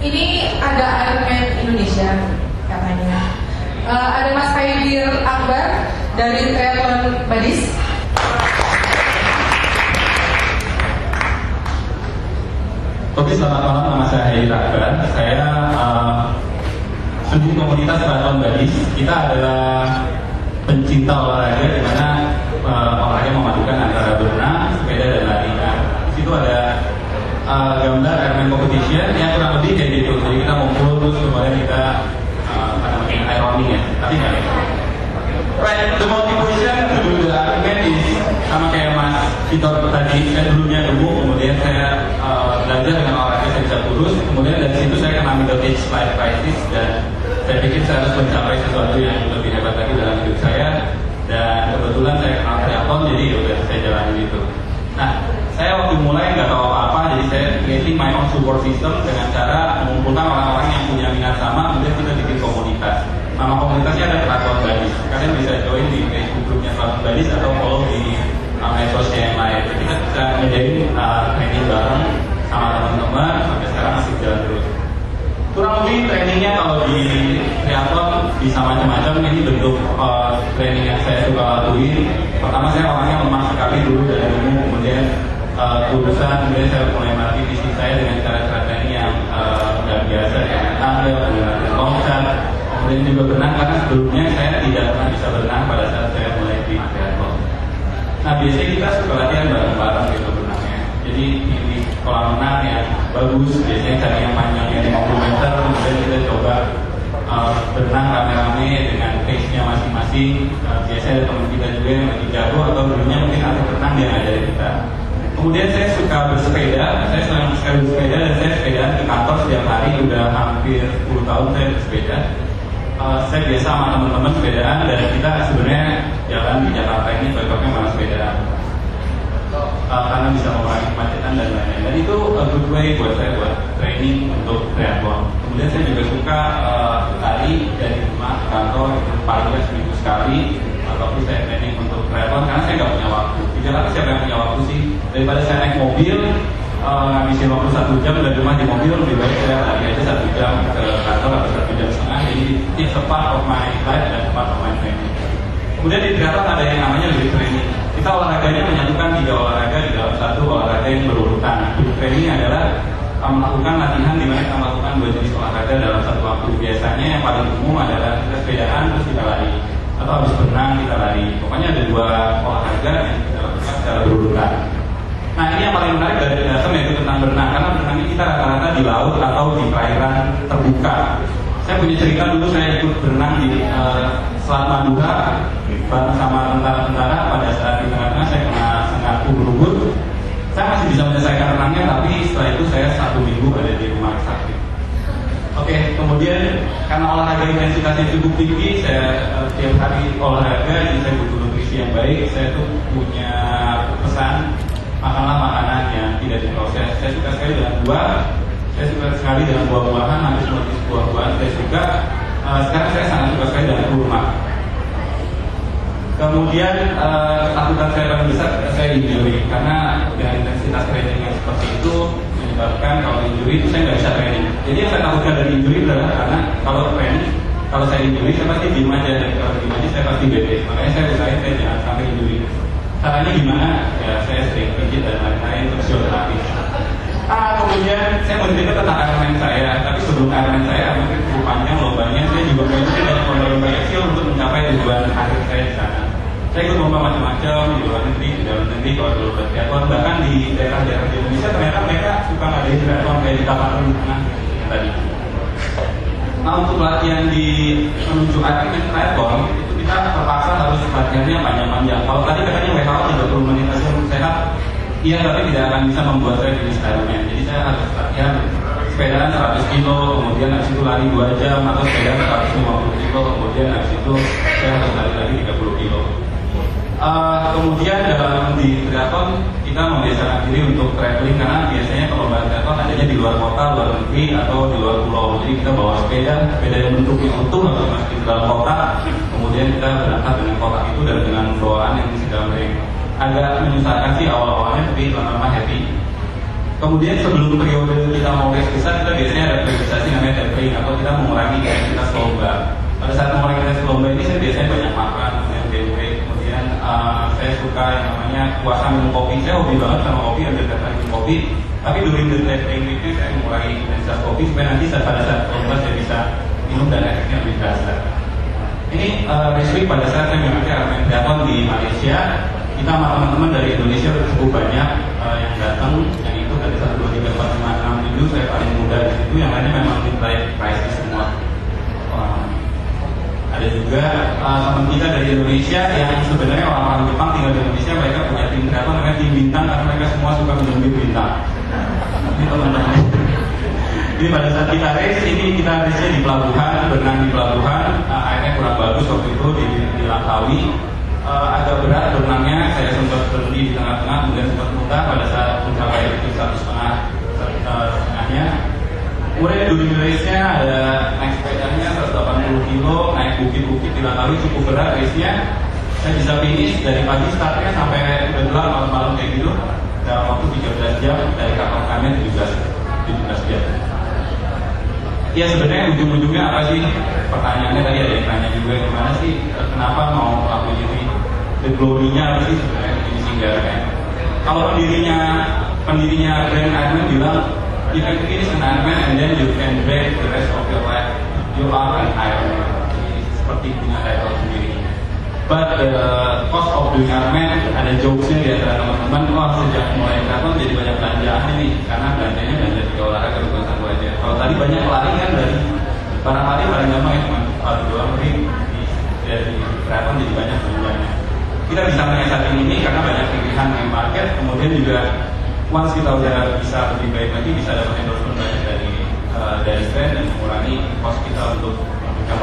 Ini ada Ironman Indonesia katanya. Ada Mas Haidir Akbar dari Triathlon Buddies. Oke, selamat malam, nama saya Haidir Akbar. Saya studi komunitas Triathlon Buddies. Kita adalah pencinta olahraga di mana olahraga memadukan antara berenang, sepeda, dan lari. Nah, di situ ada gambar Ironman competition yang kurang lebih kayak gitu. Jadi kita ngumpul terus kemudian kita ironing ya, tapi nggak. Right, the motivation to do the Ironman is sama kayak Mas Vitor tadi. Saya dulunya gemuk, kemudian saya belajar dengan olahraga saya bisa kurus. Kemudian dari situ saya kena middle age life crisis dan saya pikir saya harus mencapai sesuatu yang lebih hebat lagi dalam hidup saya. Dan kebetulan saya kenal triathlon, jadi udah saya jalanin itu. Nah, saya waktu mulai nggak tahu apa-apa, jadi saya creating my own support system dengan cara mengumpulkan orang-orang yang punya minat sama, kemudian kita bikin komunitas. Nama komunitasnya ada Triathlon Buddies. Kalian bisa join di Facebook grupnya Triathlon Buddies atau follow di medsosnya yang lain. Kita bisa ngejadiin training bareng sama teman-teman, sampai sekarang masih jalan terus. Kurang lebih trainingnya kalau di triathlon bisa macam-macam. Ini bentuk training yang saya suka lakuin. Pertama, saya orangnya lemah sekali dulu dari dulu, kemudian kurusan, kemudian saya mulai melatih fisik saya dengan cara-cara training yang nggak biasa, kayak tangga, kemudian loncat, kemudian juga berenang, karena sebelumnya saya tidak pernah bisa berenang pada saat saya mulai di triathlon. Nah, biasanya kita suka latihan bareng-bareng gitu berenangnya. Jadi di kolam renang yang bagus, biasanya cari yang panjang yang 50 meter, kemudian kita coba berenang rame-rame dengan pace-nya masing-masing. Biasanya ada teman kita juga yang lagi jago atau dulunya mungkin atlet renang yang ngajarin kita. Kemudian saya suka bersepeda, saya senang sekali bersepeda dan saya sepedaan ke kantor setiap hari, udah hampir 10 tahun saya bersepeda. Saya biasa sama teman-teman sepedaan dan kita sebenarnya jalan di Jakarta ini cocoknya malah sepedaan. Karena bisa mengurangi kemacetan dan lain-lain. Dan itu a good way buat saya buat training untuk triathlon. Kemudian saya juga suka lari dari rumah ke kantor paling nggak seminggu sekali. Ataupun saya training untuk triathlon karena saya nggak punya waktu. Di Jakarta siapa yang punya waktu sih? Daripada saya naik mobil ngabisin waktu 1 jam dari rumah di mobil, lebih baik saya lari aja 1 jam ke kantor atau 1 jam setengah. Jadi it's a part of my life dan part of my training. Kemudian di triathlon ada yang namanya weight training. Kita olahraganya menyatukan 3 olahraga di dalam satu olahraga yang berurutan. Weight training adalah melakukan latihan di mana kita melakukan 2 jenis olahraga dalam satu waktu. Biasanya yang paling umum adalah kita sepedaan terus kita lari, atau habis berenang kita lari. Pokoknya ada 2 olahraga yang kita lakukan secara berurutan. Nah, ini yang paling menarik dari dasar yaitu tentang berenang, karena berenang ini kita rata-rata di laut atau di perairan terbuka. Saya punya cerita dulu, saya ikut berenang di Selat Madura bareng sama tentara-tentara. Pada saat di tengah-tengah saya kena sengat ubur-ubur. Saya masih bisa menyelesaikan renangnya, tapi setelah itu saya 1 minggu ada di rumah sakit. Oke, kemudian karena olahraga intensitasnya cukup tinggi, saya tiap hari olahraga, jadi saya butuh nutrisi yang baik. Saya tuh punya pesan, makanlah makanan yang tidak diproses. Saya suka sekali dengan buah. Saya suka sekali dengan buah-buahan, hampir semua jenis buah-buahan saya suka. Sekarang saya sangat suka sekali dengan kurma. Kemudian ketakutan saya paling besar saya injury, karena dengan intensitas training yang seperti itu menyebabkan kalau injury itu saya nggak bisa training. Jadi yang saya takutkan dari injury adalah karena kalau training, kalau saya injury saya pasti diem aja, dan kalau diem aja saya pasti bete. Makanya saya usahain saya jangan sampai injury. Caranya gimana? Ya saya sering pijit dan lain-lain, terus fisioterapis. Kemudian saya mau cerita tentang Ironman saya, tapi sebelum Ironman saya mungkin cukup panjang lombanya. Saya juga pengen dari lomba-lomba kecil untuk mencapai tujuan akhir saya di sana. Saya ikut lomba macam-macam di luar negeri, di dalam negeri, kalau dulu triathlon, bahkan di daerah-daerah di Indonesia ternyata mereka suka ngadain triathlon kayak di Tapanuli di tengah tadi. Nah, untuk latihan di menuju Ironman triathlon itu kita terpaksa harus latihannya panjang-panjang. Kalau tadi katanya WHO 30 menit aja untuk sehat, iya, tapi tidak akan bisa membuat saya finish Ironman. Jadi saya harus latihan sepedaan 100 kilo, kemudian habis itu lari 2 jam, atau sepedaan 150 kilo, kemudian habis itu saya harus lari lagi 30 kilo. Kemudian dalam di triathlon kita membiasakan diri untuk traveling, karena biasanya perlombaan triathlon adanya di luar kota, luar negeri, atau di luar pulau. Jadi kita bawa sepeda yang bentuknya utuh atau masih di dalam kota, kemudian kita berangkat dengan kotak itu dan dengan bawaan yang sedang agak menyusahkan sih awal-awalnya, tapi lama-lama happy. Kemudian sebelum periode kita mau race besar, kita biasanya ada periodisasi saving atau kita mengurangi intensitas lomba. Pada saat mengurangi intensitas lomba ini saya biasanya banyak makan, kemudian GW, kemudian saya suka yang namanya puasa minum kopi. Saya hobi banget sama kopi, hampir tiap hari minum kopi. Tapi during the training itu saya mengurangi intensitas kopi supaya nanti pada saat lomba saya bisa minum dan efeknya lebih terasa. Ini resmi pada saat saya mengikuti Ironman Triathlon di Malaysia. Kita sama teman-teman dari Indonesia cukup banyak yang datang. Yang itu dari 1, 2, 3, 4, 5, 6, 7 saya paling muda di situ. Yang lainnya memang midlife crisis semua. Ada juga teman kita dari Indonesia yang sebenarnya orang-orang Jepang tinggal di Indonesia. Mereka punya tim triathlon namanya tim bintang karena mereka semua suka minum bir bintang. Ini teman-teman. Jadi pada saat kita race ini kita race di pelabuhan, berenang di pelabuhan, airnya kurang bagus waktu itu di Langkawi. Agak berat berenangnya, saya sempat berhenti di tengah-tengah, kemudian sempat muntah pada saat mencapai itu 1,5-nya. Kemudian during race-nya ada naik sepedanya 180 kilo, naik bukit-bukit di Langkawi cukup berat race-nya. Saya bisa finish dari pagi startnya sampai udah gelap malam-malam kayak gitu dalam waktu 13 jam dari kapal kami 17 jam. Ya sebenarnya ujung-ujungnya apa sih? Pertanyaannya tadi ada yang tanya juga gimana sih kenapa mau lakuin ini? The glory-nya apa sih sebenarnya ini singgarnya? Kalau pendirinya brand Ironman bilang you can finish an Ironman and then you can break the rest of your life. You are an Ironman. Seperti punya title sendiri. But the cost of doing Ironman ada jokesnya di antara teman-teman. Wah sejak mulai triathlon jadi banyak belanjaan nih karena belanjanya belanja 3 olahraga bukan 1 aja. Kalau tadi banyak lari kan dari barang-barang paling gampang ya cuma lari doang, tapi dari triathlon jadi banyak belanjanya. Kita bisa menyiasati ini karena banyak pilihan main market. Kemudian juga once kita udah bisa lebih baik lagi bisa dapat endorsement banyak dari brand dan mengurangi cost kita untuk memberikan